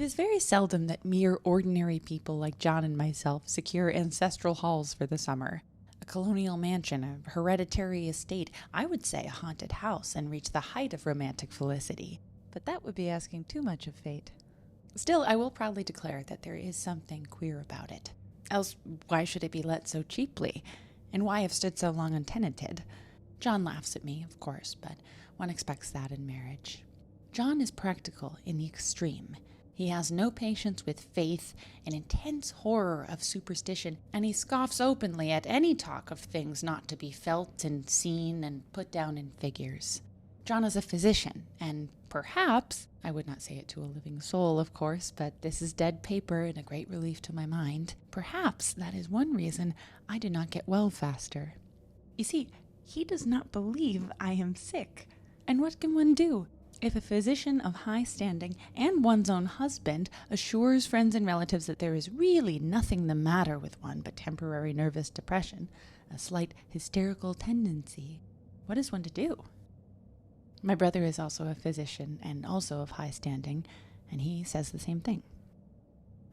is very seldom that mere ordinary people like John and myself secure ancestral halls for the summer. A colonial mansion, a hereditary estate, I would say a haunted house, and reach the height of romantic felicity. But that would be asking too much of fate. Still, I will proudly declare that there is something queer about it. Else, why should it be let so cheaply? And why have stood so long untenanted? John laughs at me, of course, but one expects that in marriage. John is practical in the extreme. He has no patience with faith, an intense horror of superstition, and he scoffs openly at any talk of things not to be felt and seen and put down in figures. John is a physician, and perhaps, I would not say it to a living soul, of course, but this is dead paper and a great relief to my mind, perhaps that is one reason I do not get well faster. You see, he does not believe I am sick. And what can one do? If a physician of high standing and one's own husband assures friends and relatives that there is really nothing the matter with one but temporary nervous depression, a slight hysterical tendency, what is one to do? My brother is also a physician and also of high standing, and he says the same thing.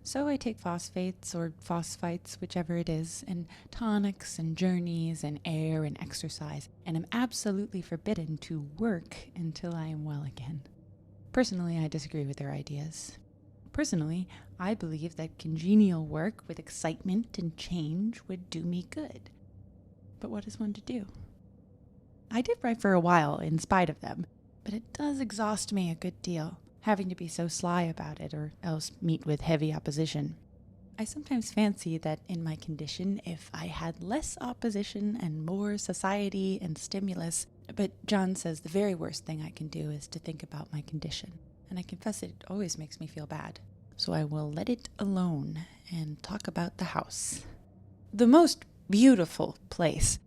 So I take phosphates or phosphites, whichever it is, and tonics and journeys and air and exercise, and am absolutely forbidden to work until I am well again. Personally, I disagree with their ideas. Personally, I believe that congenial work with excitement and change would do me good. But what is one to do? I did write for a while in spite of them, but it does exhaust me a good deal, having to be so sly about it or else meet with heavy opposition. I sometimes fancy that in my condition, if I had less opposition and more society and stimulus, but John says the very worst thing I can do is to think about my condition, and I confess it always makes me feel bad. So I will let it alone and talk about the house. The most beautiful place.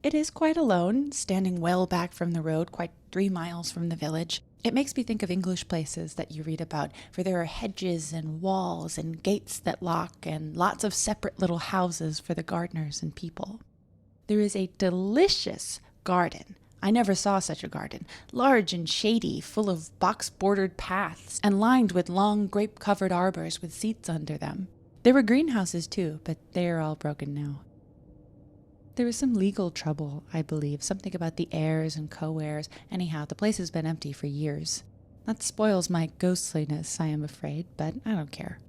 It is quite alone, standing well back from the road, quite 3 miles from the village. It makes me think of English places that you read about, for there are hedges and walls and gates that lock and lots of separate little houses for the gardeners and people. There is a delicious garden. I never saw such a garden, large and shady, full of box-bordered paths, and lined with long grape-covered arbors with seats under them. There were greenhouses too, but they are all broken now. There was some legal trouble, I believe, something about the heirs and co-heirs. Anyhow, the place has been empty for years. That spoils my ghostliness, I am afraid, but I don't care.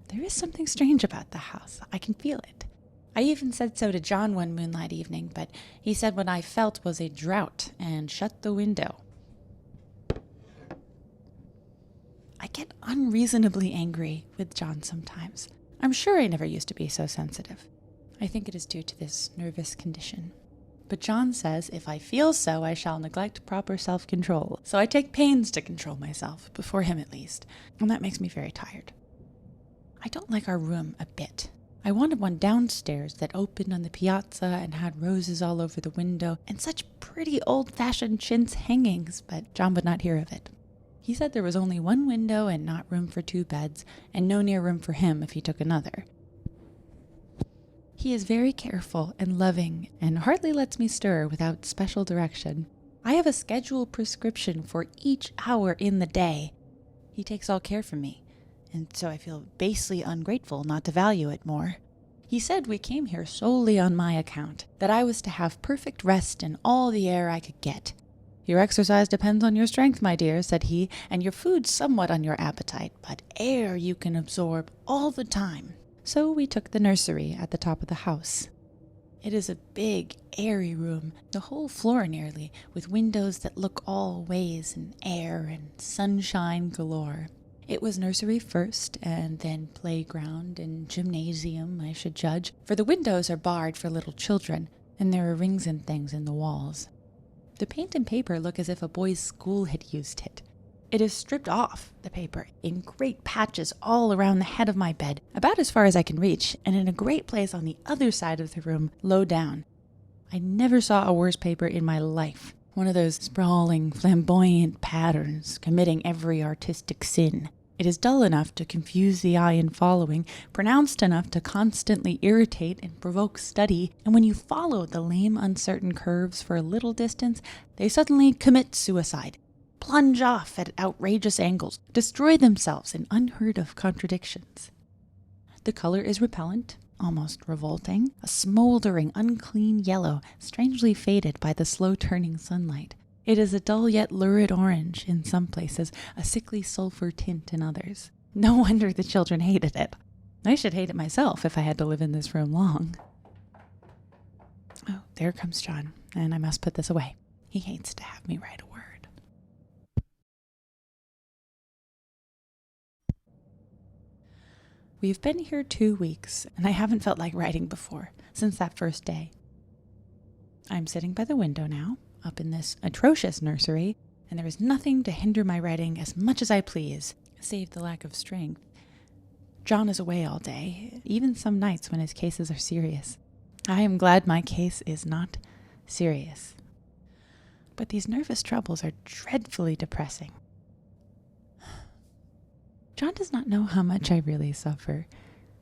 There is something strange about the house. I can feel it. I even said so to John one moonlight evening, but he said what I felt was a drought and shut the window. I get unreasonably angry with John sometimes. I'm sure I never used to be so sensitive. I think it is due to this nervous condition. But John says if I feel so, I shall neglect proper self-control. So I take pains to control myself, before him at least, and that makes me very tired. I don't like our room a bit. I wanted one downstairs that opened on the piazza and had roses all over the window and such pretty old-fashioned chintz hangings, but John would not hear of it. He said there was only one window and not room for 2 beds, and no near room for him if he took another. He is very careful and loving and hardly lets me stir without special direction. I have a scheduled prescription for each hour in the day. He takes all care for me, and so I feel basely ungrateful not to value it more. He said we came here solely on my account, that I was to have perfect rest and all the air I could get. Your exercise depends on your strength, my dear, said he, and your food somewhat on your appetite, but air you can absorb all the time. So we took the nursery at the top of the house. It is a big, airy room, the whole floor nearly, with windows that look all ways and air and sunshine galore. It was nursery first, and then playground and gymnasium, I should judge, for the windows are barred for little children, and there are rings and things in the walls. The paint and paper look as if a boys' school had used it. It is stripped off, the paper, in great patches all around the head of my bed, about as far as I can reach, and in a great place on the other side of the room, low down. I never saw a worse paper in my life. One of those sprawling, flamboyant patterns, committing every artistic sin. It is dull enough to confuse the eye in following, pronounced enough to constantly irritate and provoke study, and when you follow the lame, uncertain curves for a little distance, they suddenly commit suicide. plunge off at outrageous angles, destroy themselves in unheard of contradictions. The color is repellent, almost revolting, a smoldering, unclean yellow, strangely faded by the slow-turning sunlight. It is a dull yet lurid orange in some places, a sickly sulfur tint in others. No wonder the children hated it. I should hate it myself if I had to live in this room long. Oh, there comes John, and I must put this away. He hates to have me write a word. We've been here 2 weeks, and I haven't felt like writing before, since that first day. I'm sitting by the window now, up in this atrocious nursery, and there is nothing to hinder my writing as much as I please, save the lack of strength. John is away all day, even some nights when his cases are serious. I am glad my case is not serious. But these nervous troubles are dreadfully depressing. John does not know how much I really suffer.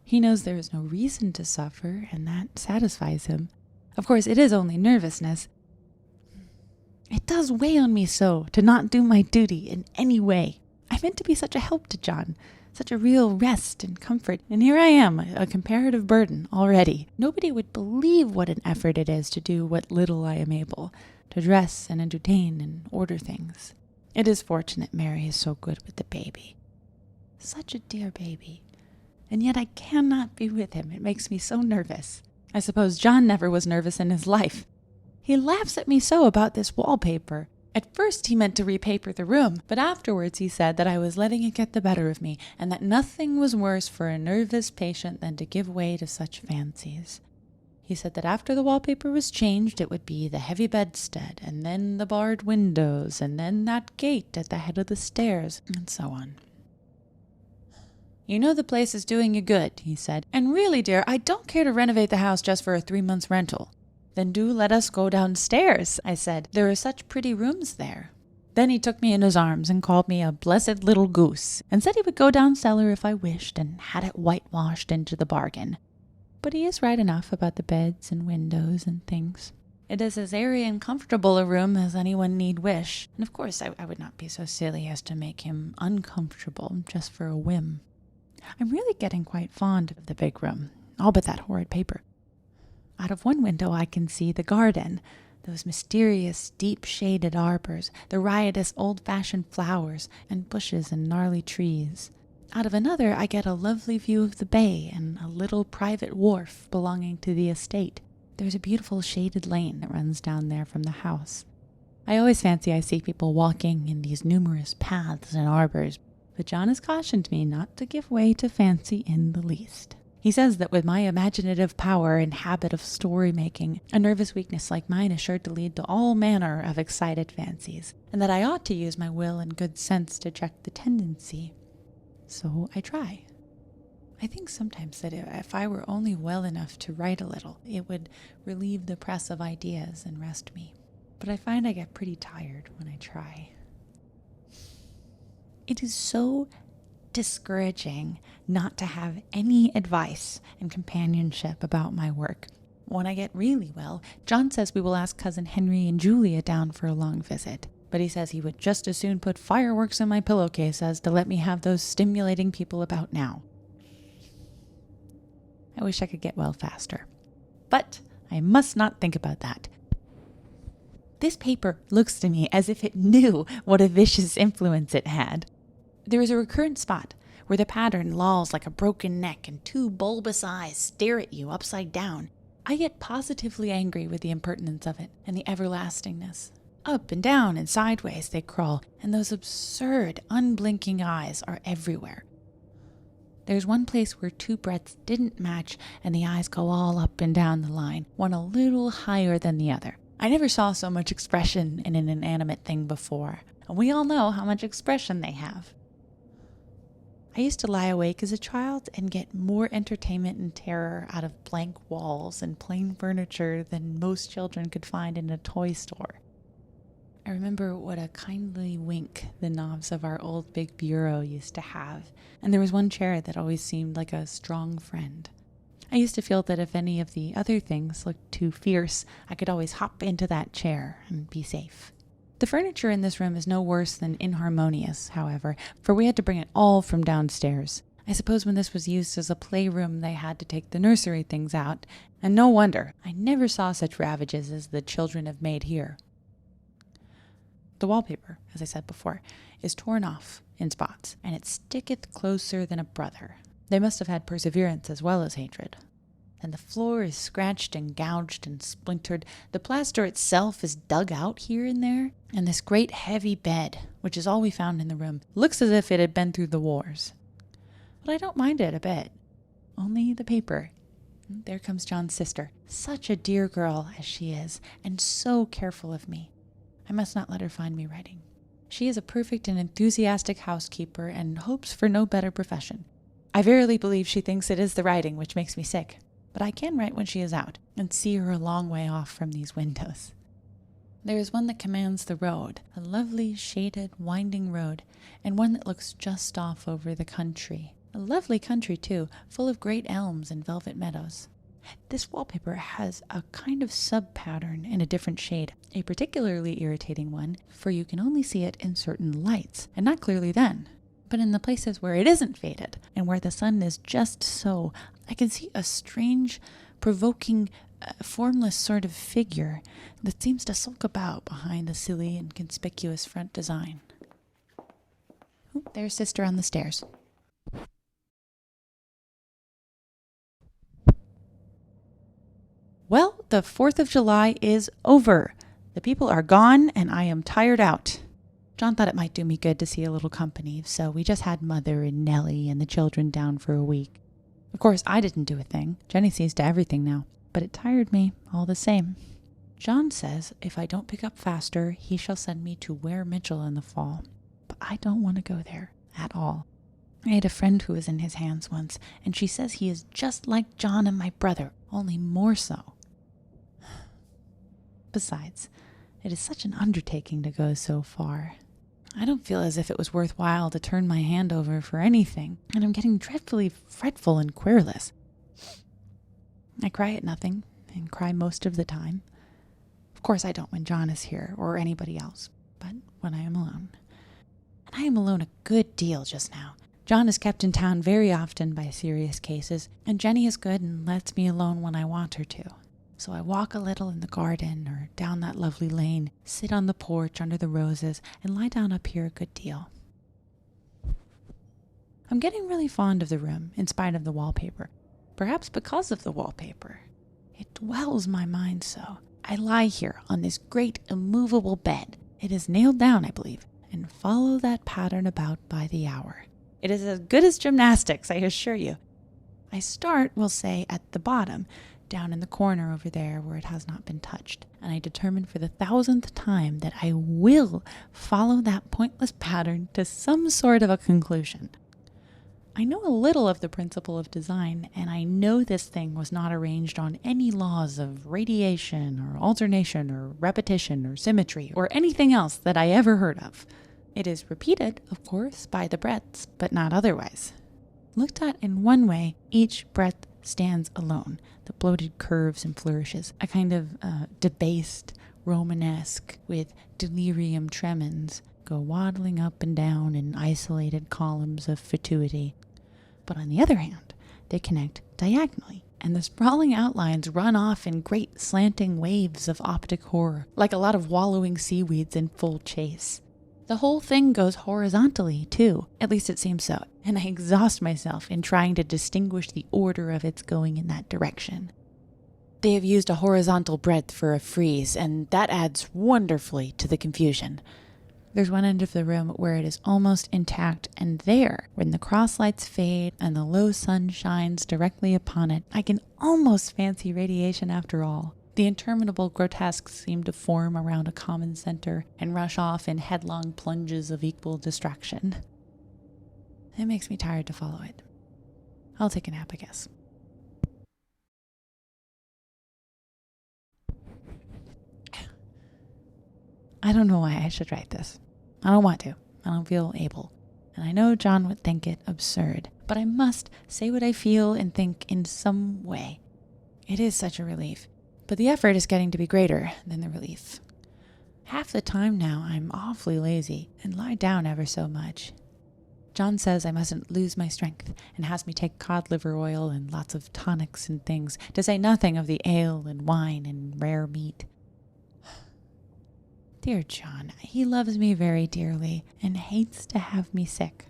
He knows there is no reason to suffer, and that satisfies him. Of course, it is only nervousness. It does weigh on me so to not do my duty in any way. I meant to be such a help to John, such a real rest and comfort, and here I am, a comparative burden already. Nobody would believe what an effort it is to do what little I am able, to dress and entertain and order things. It is fortunate Mary is so good with the baby. Such a dear baby. And yet I cannot be with him. It makes me so nervous. I suppose John never was nervous in his life. He laughs at me so about this wallpaper. At first he meant to repaper the room, but afterwards he said that I was letting it get the better of me, and that nothing was worse for a nervous patient than to give way to such fancies. He said that after the wallpaper was changed, it would be the heavy bedstead, and then the barred windows, and then that gate at the head of the stairs, and so on. You know the place is doing you good, he said, and really, dear, I don't care to renovate the house just for a 3 months rental. Then do let us go downstairs, I said. There are such pretty rooms there. Then he took me in his arms and called me a blessed little goose, and said he would go down cellar if I wished, and had it whitewashed into the bargain. But he is right enough about the beds and windows and things. It is as airy and comfortable a room as anyone need wish, and of course I would not be so silly as to make him uncomfortable just for a whim. I'm really getting quite fond of the big room, all but that horrid paper. Out of one window I can see the garden, those mysterious, deep-shaded arbors, the riotous old-fashioned flowers and bushes and gnarly trees. Out of another I get a lovely view of the bay and a little private wharf belonging to the estate. There's a beautiful shaded lane that runs down there from the house. I always fancy I see people walking in these numerous paths and arbors, but John has cautioned me not to give way to fancy in the least. He says that with my imaginative power and habit of story-making, a nervous weakness like mine is sure to lead to all manner of excited fancies, and that I ought to use my will and good sense to check the tendency. So I try. I think sometimes that if I were only well enough to write a little, it would relieve the press of ideas and rest me. But I find I get pretty tired when I try. It is so discouraging not to have any advice and companionship about my work. When I get really well, John says we will ask Cousin Henry and Julia down for a long visit, but he says he would just as soon put fireworks in my pillowcase as to let me have those stimulating people about now. I wish I could get well faster, but I must not think about that. This paper looks to me as if it knew what a vicious influence it had. There is a recurrent spot where the pattern lolls like a broken neck and 2 bulbous eyes stare at you upside down. I get positively angry with the impertinence of it and the everlastingness. Up and down and sideways they crawl, and those absurd, unblinking eyes are everywhere. There's one place where 2 breadths didn't match, and the eyes go all up and down the line, one a little higher than the other. I never saw so much expression in an inanimate thing before, and we all know how much expression they have. I used to lie awake as a child and get more entertainment and terror out of blank walls and plain furniture than most children could find in a toy store. I remember what a kindly wink the knobs of our old big bureau used to have, and there was one chair that always seemed like a strong friend. I used to feel that if any of the other things looked too fierce, I could always hop into that chair and be safe. The furniture in this room is no worse than inharmonious, however, for we had to bring it all from downstairs. I suppose when this was used as a playroom, they had to take the nursery things out, and no wonder. I never saw such ravages as the children have made here. The wallpaper, as I said before, is torn off in spots, and it sticketh closer than a brother. They must have had perseverance as well as hatred. And the floor is scratched and gouged and splintered. The plaster itself is dug out here and there. And this great heavy bed, which is all we found in the room, looks as if it had been through the wars. But I don't mind it a bit. Only the paper. There comes John's sister. Such a dear girl as she is, and so careful of me. I must not let her find me writing. She is a perfect and enthusiastic housekeeper and hopes for no better profession. I verily believe she thinks it is the writing which makes me sick. But I can write when she is out, and see her a long way off from these windows. There is one that commands the road, a lovely, shaded, winding road, and one that looks just off over the country. A lovely country, too, full of great elms and velvet meadows. This wallpaper has a kind of sub-pattern in a different shade, a particularly irritating one, for you can only see it in certain lights, and not clearly then. But in the places where it isn't faded, and where the sun is just so, I can see a strange, provoking, formless sort of figure that seems to sulk about behind the silly and conspicuous front design. Oh, there's Sister on the stairs. Well, the 4th of July is over. The people are gone, and I am tired out. John thought it might do me good to see a little company, so we just had Mother and Nellie and the children down for a week. Of course, I didn't do a thing. Jenny sees to everything now, but it tired me all the same. John says if I don't pick up faster, he shall send me to Ware Mitchell in the fall, but I don't want to go there at all. I had a friend who was in his hands once, and she says he is just like John and my brother, only more so. Besides, it is such an undertaking to go so far. I don't feel as if it was worthwhile to turn my hand over for anything, and I'm getting dreadfully fretful and querulous. I cry at nothing, and cry most of the time. Of course I don't when John is here, or anybody else, but when I am alone. And I am alone a good deal just now. John is kept in town very often by serious cases, and Jenny is good and lets me alone when I want her to. So I walk a little in the garden or down that lovely lane, sit on the porch under the roses, and lie down up here a good deal. I'm getting really fond of the room, in spite of the wallpaper. Perhaps because of the wallpaper. It dwells my mind so. I lie here on this great immovable bed. It is nailed down, I believe, and follow that pattern about by the hour. It is as good as gymnastics, I assure you. I start, we'll say, at the bottom, down in the corner over there where it has not been touched, and I determine for the 1000th time that I will follow that pointless pattern to some sort of a conclusion. I know a little of the principle of design, and I know this thing was not arranged on any laws of radiation or alternation or repetition or symmetry or anything else that I ever heard of. It is repeated, of course, by the breadths, but not otherwise. Looked at in one way, each breadth stands alone. The bloated curves and flourishes, a kind of debased Romanesque with delirium tremens, go waddling up and down in isolated columns of fatuity. But on the other hand, they connect diagonally, and the sprawling outlines run off in great slanting waves of optic horror, like a lot of wallowing seaweeds in full chase. The whole thing goes horizontally, too. At least it seems so, and I exhaust myself in trying to distinguish the order of its going in that direction. They have used a horizontal breadth for a frieze, and that adds wonderfully to the confusion. There's one end of the room where it is almost intact, and there, when the cross lights fade and the low sun shines directly upon it, I can almost fancy radiation after all. The interminable grotesques seem to form around a common center and rush off in headlong plunges of equal distraction. It makes me tired to follow it. I'll take a nap, I guess. I don't know why I should write this. I don't want to. I don't feel able. And I know John would think it absurd, but I must say what I feel and think in some way. It is such a relief. But the effort is getting to be greater than the relief. Half the time now I'm awfully lazy and lie down ever so much. John says I mustn't lose my strength and has me take cod liver oil and lots of tonics and things, to say nothing of the ale and wine and rare meat. Dear John, he loves me very dearly and hates to have me sick.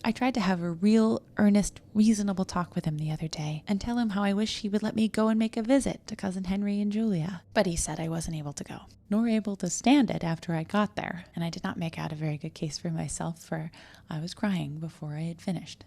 I tried to have a real, earnest, reasonable talk with him the other day and tell him how I wish he would let me go and make a visit to Cousin Henry and Julia. But he said I wasn't able to go, nor able to stand it after I got there, and I did not make out a very good case for myself, for I was crying before I had finished.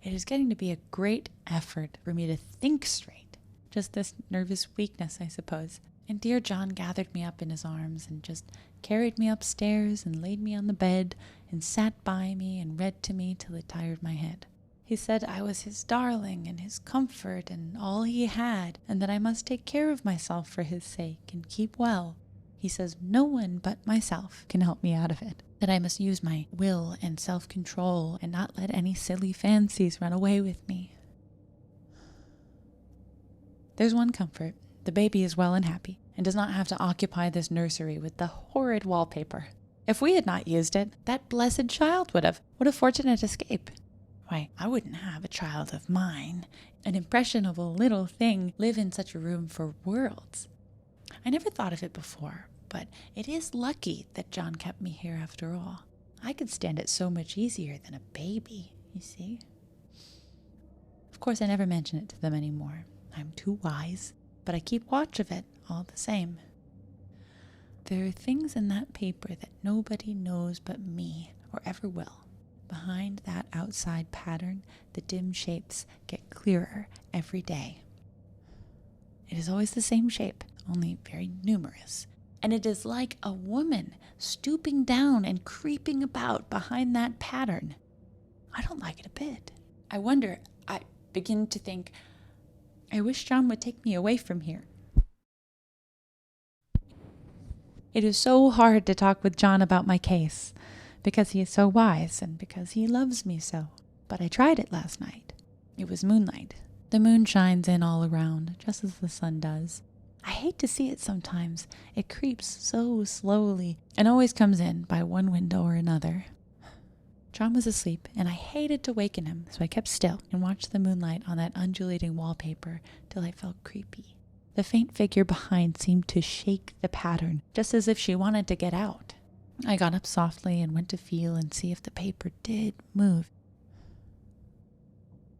It is getting to be a great effort for me to think straight. Just this nervous weakness, I suppose. And dear John gathered me up in his arms and just carried me upstairs and laid me on the bed and sat by me and read to me till it tired my head. He said I was his darling and his comfort and all he had, and that I must take care of myself for his sake and keep well. He says no one but myself can help me out of it, that I must use my will and self-control and not let any silly fancies run away with me. There's one comfort. The baby is well and happy, and does not have to occupy this nursery with the horrid wallpaper. If we had not used it, that blessed child would have. What a fortunate escape. Why, I wouldn't have a child of mine, an impressionable little thing, live in such a room for worlds. I never thought of it before, but it is lucky that John kept me here after all. I could stand it so much easier than a baby, you see. Of course, I never mention it to them anymore. I'm too wise. But I keep watch of it all the same. There are things in that paper that nobody knows but me, or ever will. Behind that outside pattern, the dim shapes get clearer every day. It is always the same shape, only very numerous. And it is like a woman stooping down and creeping about behind that pattern. I don't like it a bit. I begin to think, I wish John would take me away from here. It is so hard to talk with John about my case, because he is so wise and because he loves me so. But I tried it last night. It was moonlight. The moon shines in all around, just as the sun does. I hate to see it sometimes. It creeps so slowly and always comes in by one window or another. John was asleep, and I hated to waken him, so I kept still and watched the moonlight on that undulating wallpaper till I felt creepy. The faint figure behind seemed to shake the pattern, just as if she wanted to get out. I got up softly and went to feel and see if the paper did move.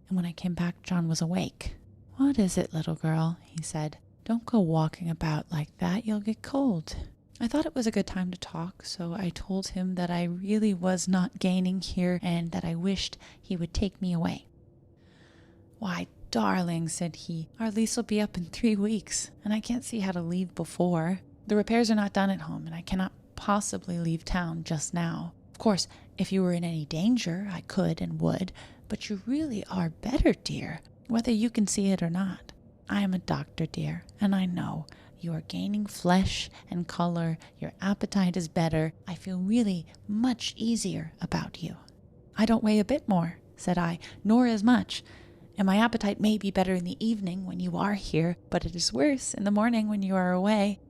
And when I came back, John was awake. "What is it, little girl?" he said. "Don't go walking about like that. You'll get cold." I thought it was a good time to talk, so I told him that I really was not gaining here and that I wished he would take me away. "Why, darling," said he, "our lease will be up in 3 weeks, and I can't see how to leave before. The repairs are not done at home, and I cannot possibly leave town just now. Of course, if you were in any danger, I could and would, but you really are better, dear, whether you can see it or not. I am a doctor, dear, and I know. You are gaining flesh and color. Your appetite is better. I feel really much easier about you." "I don't weigh a bit more," said I, "nor as much. And my appetite may be better in the evening when you are here, but it is worse in the morning when you are away."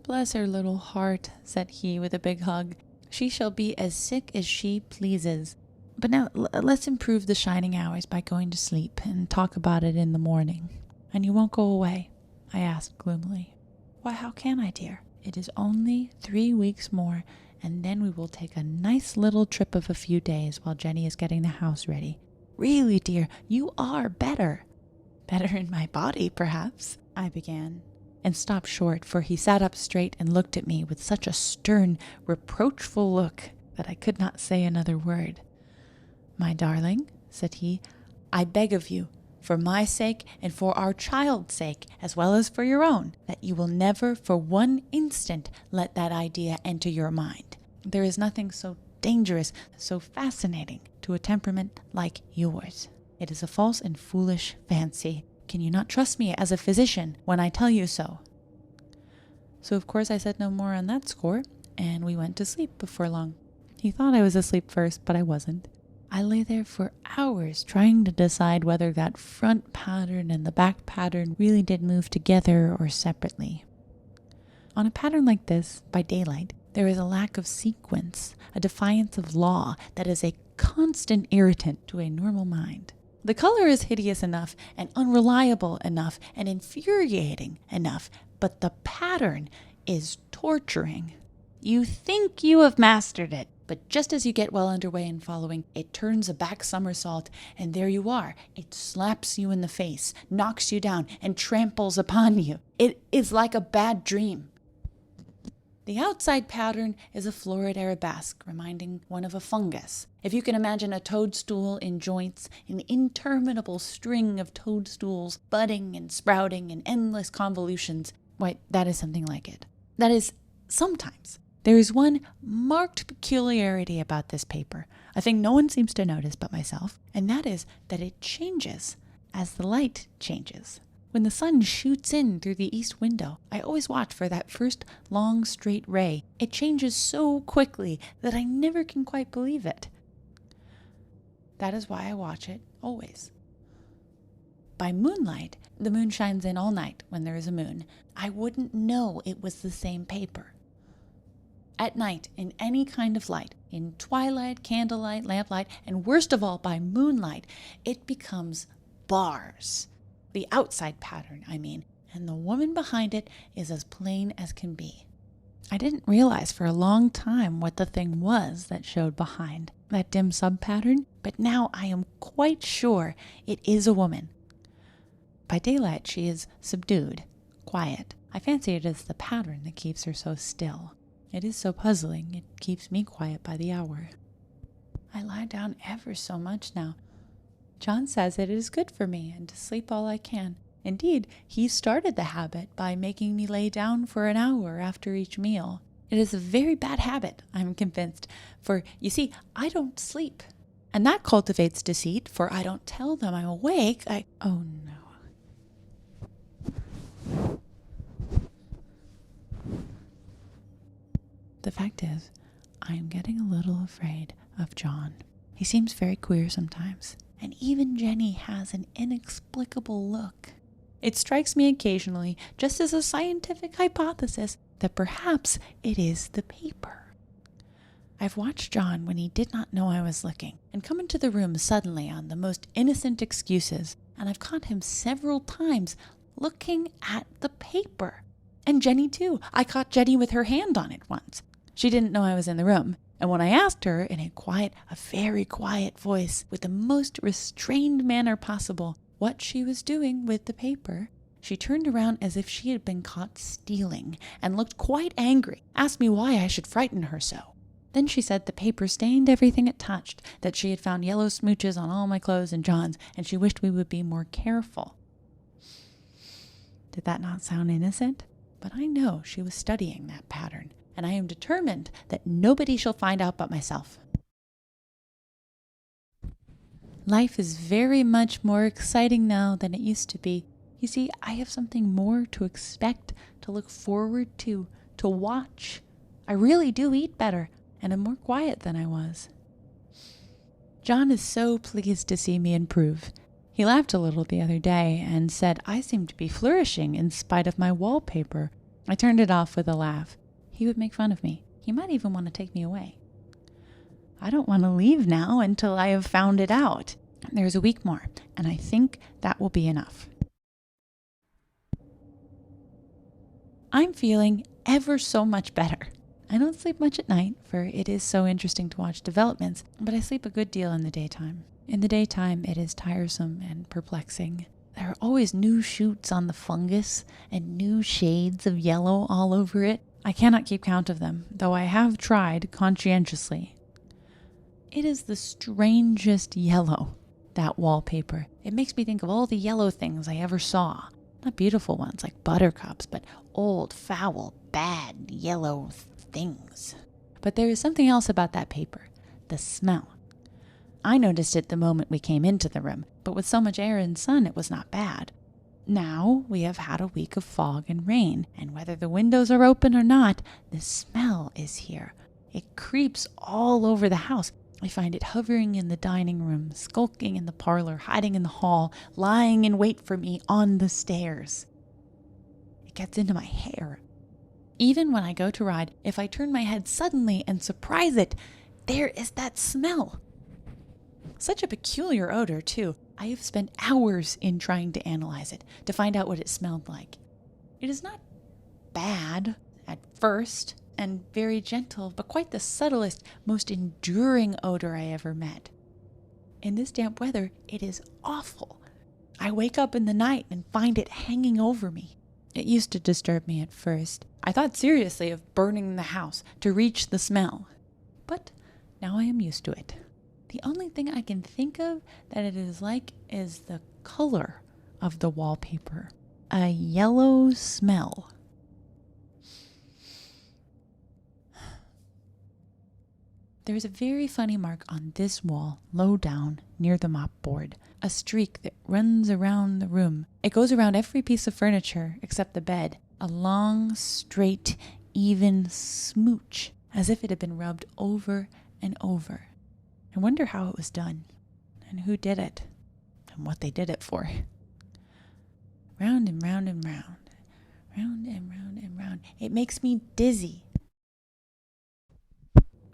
"Bless her little heart," said he with a big hug. "She shall be as sick as she pleases. But now let's improve the shining hours by going to sleep and talk about it in the morning. And you won't go away?" I asked gloomily. "Why, how can I, dear? It is only 3 weeks more, and then we will take a nice little trip of a few days while Jenny is getting the house ready. Really, dear, you are better." "Better in my body, perhaps," I began, and stopped short, for he sat up straight and looked at me with such a stern, reproachful look that I could not say another word. "My darling," said he, "I beg of you, for my sake and for our child's sake, as well as for your own, that you will never for one instant let that idea enter your mind. There is nothing so dangerous, so fascinating to a temperament like yours. It is a false and foolish fancy. Can you not trust me as a physician when I tell you so?" So of course I said no more on that score, and we went to sleep before long. He thought I was asleep first, but I wasn't. I lay there for hours trying to decide whether that front pattern and the back pattern really did move together or separately. On a pattern like this, by daylight, there is a lack of sequence, a defiance of law that is a constant irritant to a normal mind. The color is hideous enough and unreliable enough and infuriating enough, but the pattern is torturing. You think you have mastered it, but just as you get well underway in following, it turns a back somersault, and there you are. It slaps you in the face, knocks you down, and tramples upon you. It is like a bad dream. The outside pattern is a florid arabesque, reminding one of a fungus. If you can imagine a toadstool in joints, an interminable string of toadstools budding and sprouting in endless convolutions, why, that is something like it. That is, sometimes. There is one marked peculiarity about this paper, a thing no one seems to notice but myself, and that is that it changes as the light changes. When the sun shoots in through the east window, I always watch for that first long straight ray. It changes so quickly that I never can quite believe it. That is why I watch it always. By moonlight, the moon shines in all night when there is a moon. I wouldn't know it was the same paper. At night, in any kind of light, in twilight, candlelight, lamplight, and worst of all, by moonlight, it becomes bars. The outside pattern, I mean, and the woman behind it is as plain as can be. I didn't realize for a long time what the thing was that showed behind that dim sub-pattern, but now I am quite sure it is a woman. By daylight, she is subdued, quiet. I fancy it is the pattern that keeps her so still. It is so puzzling, it keeps me quiet by the hour. I lie down ever so much now. John says it is good for me and to sleep all I can. Indeed, he started the habit by making me lay down for an hour after each meal. It is a very bad habit, I'm convinced, for, you see, I don't sleep. And that cultivates deceit, for I don't tell them I'm awake. Oh no. The fact is, I am getting a little afraid of John. He seems very queer sometimes, and even Jenny has an inexplicable look. It strikes me occasionally, just as a scientific hypothesis, that perhaps it is the paper. I've watched John when he did not know I was looking, and come into the room suddenly on the most innocent excuses, and I've caught him several times looking at the paper. And Jenny too. I caught Jenny with her hand on it once. She didn't know I was in the room, and when I asked her in a very quiet voice, with the most restrained manner possible, what she was doing with the paper, she turned around as if she had been caught stealing, and looked quite angry, asked me why I should frighten her so. Then she said the paper stained everything it touched, that she had found yellow smooches on all my clothes and John's, and she wished we would be more careful. Did that not sound innocent? But I know she was studying that pattern, and I am determined that nobody shall find out but myself. Life is very much more exciting now than it used to be. You see, I have something more to expect, to look forward to watch. I really do eat better, and am more quiet than I was. John is so pleased to see me improve. He laughed a little the other day and said I seemed to be flourishing in spite of my wallpaper. I turned it off with a laugh. He would make fun of me. He might even want to take me away. I don't want to leave now until I have found it out. There's a week more, and I think that will be enough. I'm feeling ever so much better. I don't sleep much at night, for it is so interesting to watch developments, but I sleep a good deal in the daytime. In the daytime, it is tiresome and perplexing. There are always new shoots on the fungus and new shades of yellow all over it. I cannot keep count of them, though I have tried conscientiously. It is the strangest yellow, that wallpaper. It makes me think of all the yellow things I ever saw. Not beautiful ones like buttercups, but old, foul, bad yellow things. But there is something else about that paper, the smell. I noticed it the moment we came into the room, but with so much air and sun it was not bad. Now we have had a week of fog and rain, and whether the windows are open or not, the smell is here. It creeps all over the house. I find it hovering in the dining room, skulking in the parlor, hiding in the hall, lying in wait for me on the stairs. It gets into my hair. Even when I go to ride, if I turn my head suddenly and surprise it, there is that smell. Such a peculiar odor, too. I have spent hours in trying to analyze it, to find out what it smelled like. It is not bad at first, and very gentle, but quite the subtlest, most enduring odor I ever met. In this damp weather, it is awful. I wake up in the night and find it hanging over me. It used to disturb me at first. I thought seriously of burning the house to reach the smell. But now I am used to it. The only thing I can think of that it is like is the color of the wallpaper. A yellow smell. There's a very funny mark on this wall, low down, near the mopboard. A streak that runs around the room. It goes around every piece of furniture except the bed. A long, straight, even smooch, as if it had been rubbed over and over. I wonder how it was done, and who did it, and what they did it for. Round and round and round. Round and round and round. It makes me dizzy.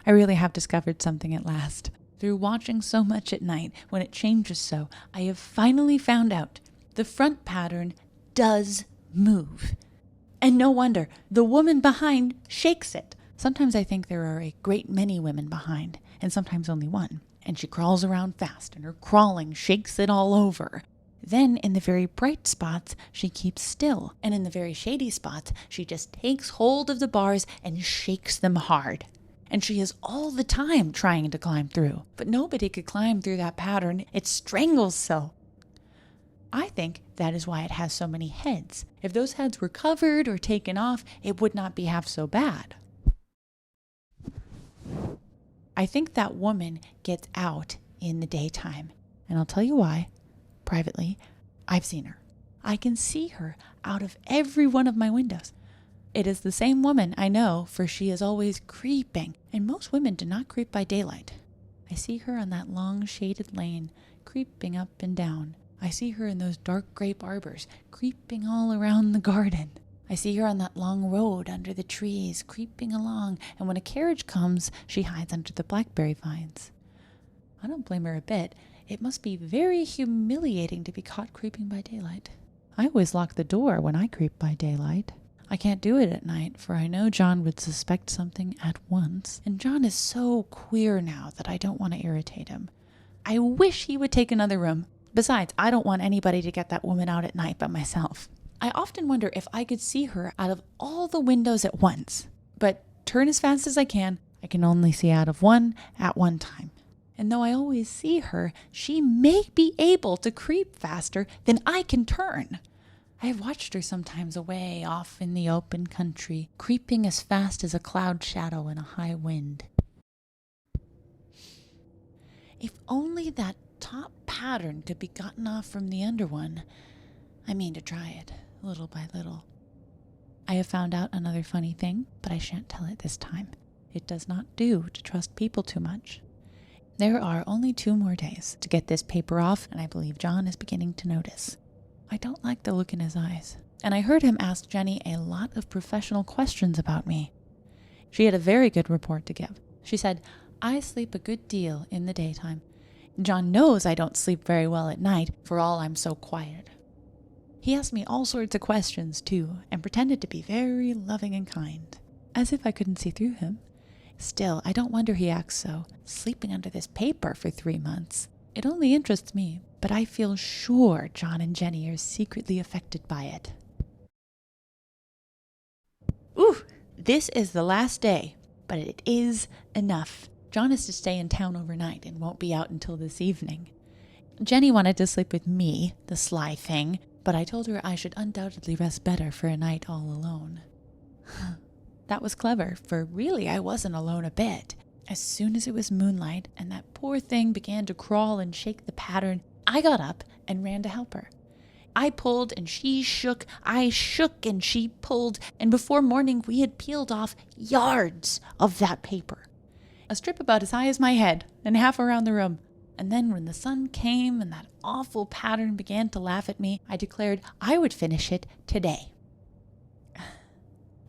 I really have discovered something at last. Through watching so much at night, when it changes so, I have finally found out the front pattern does move. And no wonder, the woman behind shakes it. Sometimes I think there are a great many women behind, and sometimes only one. And she crawls around fast, and her crawling shakes it all over. Then, in the very bright spots, she keeps still. And in the very shady spots, she just takes hold of the bars and shakes them hard. And she is all the time trying to climb through. But nobody could climb through that pattern. It strangles so. I think that is why it has so many heads. If those heads were covered or taken off, it would not be half so bad. I think that woman gets out in the daytime. And I'll tell you why. Privately, I've seen her. I can see her out of every one of my windows. It is the same woman, I know, for she is always creeping, and most women do not creep by daylight. I see her on that long shaded lane, creeping up and down. I see her in those dark grape arbors, creeping all around the garden. I see her on that long road under the trees, creeping along, and when a carriage comes, she hides under the blackberry vines. I don't blame her a bit. It must be very humiliating to be caught creeping by daylight. I always lock the door when I creep by daylight. I can't do it at night, for I know John would suspect something at once, and John is so queer now that I don't want to irritate him. I wish he would take another room. Besides, I don't want anybody to get that woman out at night but myself. I often wonder if I could see her out of all the windows at once. But turn as fast as I can only see out of one at one time. And though I always see her, she may be able to creep faster than I can turn. I have watched her sometimes away off in the open country, creeping as fast as a cloud shadow in a high wind. If only that top pattern could be gotten off from the under one. I mean to try it, little by little. I have found out another funny thing, but I shan't tell it this time. It does not do to trust people too much. There are only 2 more days to get this paper off, and I believe John is beginning to notice. I don't like the look in his eyes, and I heard him ask Jenny a lot of professional questions about me. She had a very good report to give. She said, I sleep a good deal in the daytime. John knows I don't sleep very well at night, for all I'm so quiet. He asked me all sorts of questions, too, and pretended to be very loving and kind, as if I couldn't see through him. Still, I don't wonder he acts so, sleeping under this paper for 3 months. It only interests me, but I feel sure John and Jenny are secretly affected by it. Ooh, this is the last day, but it is enough. John is to stay in town overnight and won't be out until this evening. Jenny wanted to sleep with me, the sly thing, but I told her I should undoubtedly rest better for a night all alone. That was clever, for really I wasn't alone a bit. As soon as it was moonlight and that poor thing began to crawl and shake the pattern, I got up and ran to help her. I pulled and she shook, I shook and she pulled, and before morning we had peeled off yards of that paper. A strip about as high as my head and half around the room. And then when the sun came and that awful pattern began to laugh at me, I declared I would finish it today.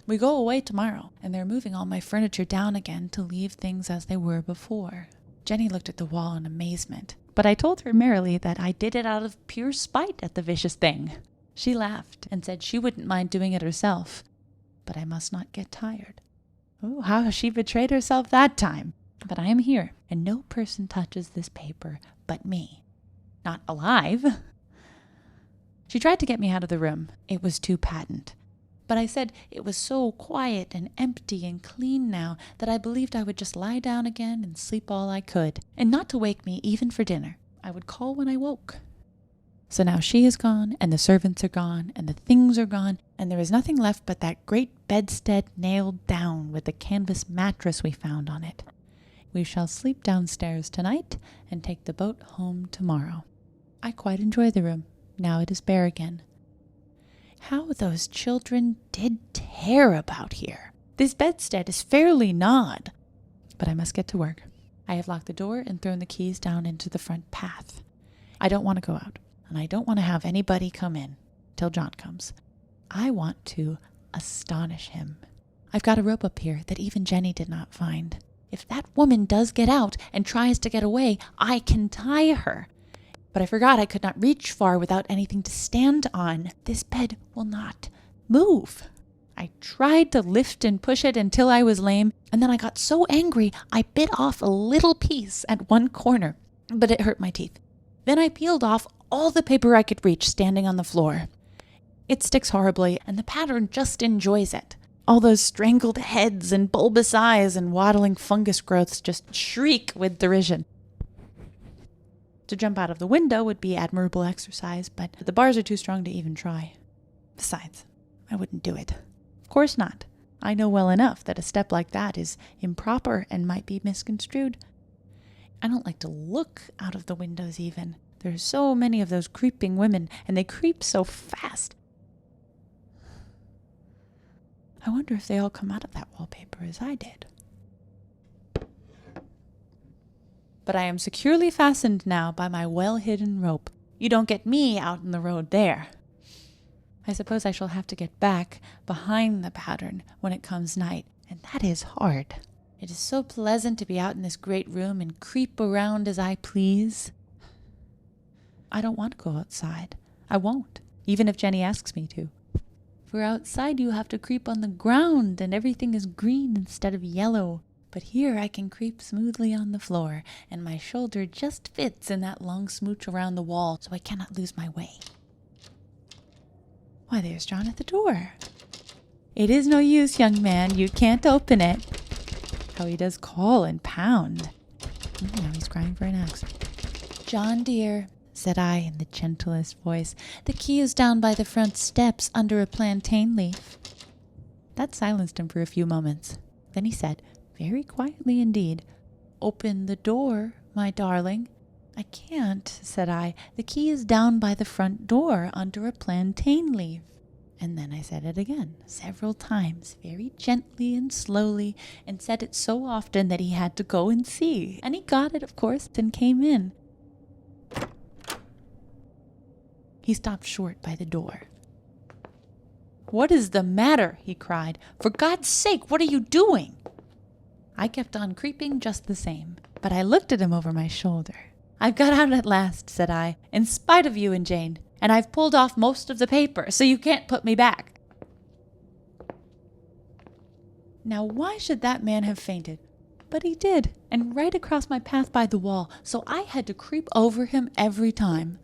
We go away tomorrow, and they're moving all my furniture down again to leave things as they were before." Jenny looked at the wall in amazement, but I told her merrily that I did it out of pure spite at the vicious thing. She laughed and said she wouldn't mind doing it herself, but I must not get tired. Oh, how she betrayed herself that time! But I am here, and no person touches this paper but me. Not alive. She tried to get me out of the room. It was too patent. But I said it was so quiet and empty and clean now that I believed I would just lie down again and sleep all I could, and not to wake me even for dinner. I would call when I woke. So now she is gone, and the servants are gone, and the things are gone, and there is nothing left but that great bedstead nailed down with the canvas mattress we found on it. We shall sleep downstairs tonight and take the boat home tomorrow. I quite enjoy the room. Now it is bare again. How those children did tear about here. This bedstead is fairly gnawed. But I must get to work. I have locked the door and thrown the keys down into the front path. I don't want to go out, and I don't want to have anybody come in till John comes. I want to astonish him. I've got a rope up here that even Jenny did not find. If that woman does get out and tries to get away, I can tie her. But I forgot I could not reach far without anything to stand on. This bed will not move. I tried to lift and push it until I was lame, and then I got so angry I bit off a little piece at one corner, but it hurt my teeth. Then I peeled off all the paper I could reach standing on the floor. It sticks horribly, and the pattern just enjoys it. All those strangled heads and bulbous eyes and waddling fungus growths just shriek with derision. To jump out of the window would be admirable exercise, but the bars are too strong to even try. Besides, I wouldn't do it. Of course not. I know well enough that a step like that is improper and might be misconstrued. I don't like to look out of the windows even. There are so many of those creeping women, and they creep so fast. I wonder if they all come out of that wallpaper as I did. But I am securely fastened now by my well-hidden rope. You don't get me out in the road there. I suppose I shall have to get back behind the pattern when it comes night, and that is hard. It is so pleasant to be out in this great room and creep around as I please. I don't want to go outside. I won't, even if Jenny asks me to. For outside you have to creep on the ground, and everything is green instead of yellow. But here I can creep smoothly on the floor, and my shoulder just fits in that long smooch around the wall, so I cannot lose my way. Why, there's John at the door. It is no use, young man. You can't open it. How he does call and pound. Now he's crying for an axe. "John, dear," said I in the gentlest voice, "the key is down by the front steps under a plantain leaf." That silenced him for a few moments. Then he said, very quietly indeed, "Open the door, my darling." "I can't," said I. "The key is down by the front door under a plantain leaf." And then I said it again, several times, very gently and slowly, and said it so often that he had to go and see. And he got it, of course, and came in. He stopped short by the door. "What is the matter?" he cried. "For God's sake, what are you doing?" I kept on creeping just the same, but I looked at him over my shoulder. "I've got out at last," said I, "in spite of you and Jane, and I've pulled off most of the paper, so you can't put me back." Now why should that man have fainted? But he did, and right across my path by the wall, so I had to creep over him every time.